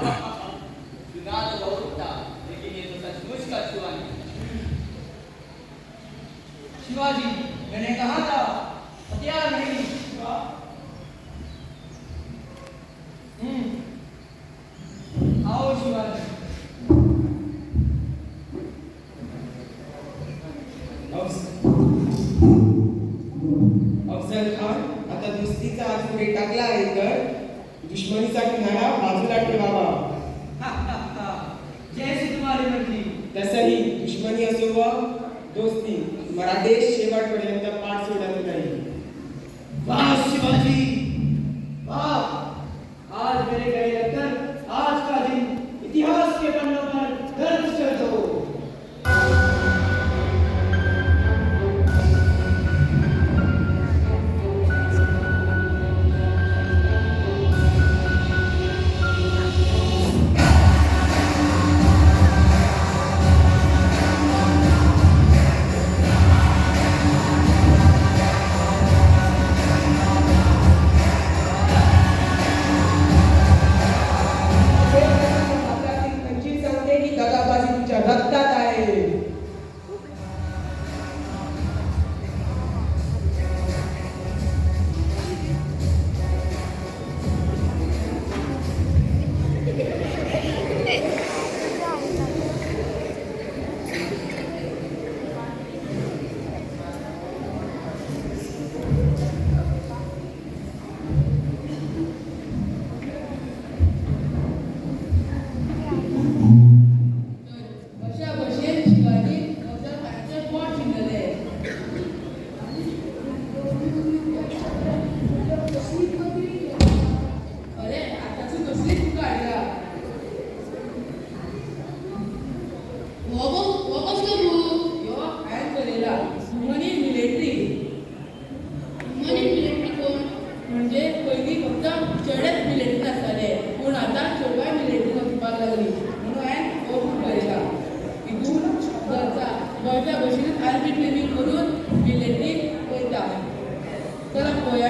जुनाद गौरवता लेकिन ये तो सचमुच का छुआ नहीं। शिवाजी, मैंने कहा था हथियार नहीं। आओ शिवाजी। अफजल खान आता दुस्तीचा हात पुढे टाकला आहे तर दुश्मनीचा किनारा बाजूला ठेवावा. जैसी तुम्हारी मर्जी. तसंही दुश्मनी असो व दोस्ती मला देश शेवटपर्यंत पाठ सोडत नाही. वाह शिवाजी, वाह. आज मेरे गए लगकर आज का दिन इतिहास के पन्नों पर दर्ज कर दो. रक्तात आहे. म्हणजे पहिली फक्त चेडेच मिलिटरी आसताले पूण आतां चेडवाय मिलिटरी वचपाक लागली म्हणून हांवें हो बूक बरयला. हितून गोंयच्या भशेनच आर्मी ट्रेनिंग करून मिलिटरीक वयता. चला पळोवया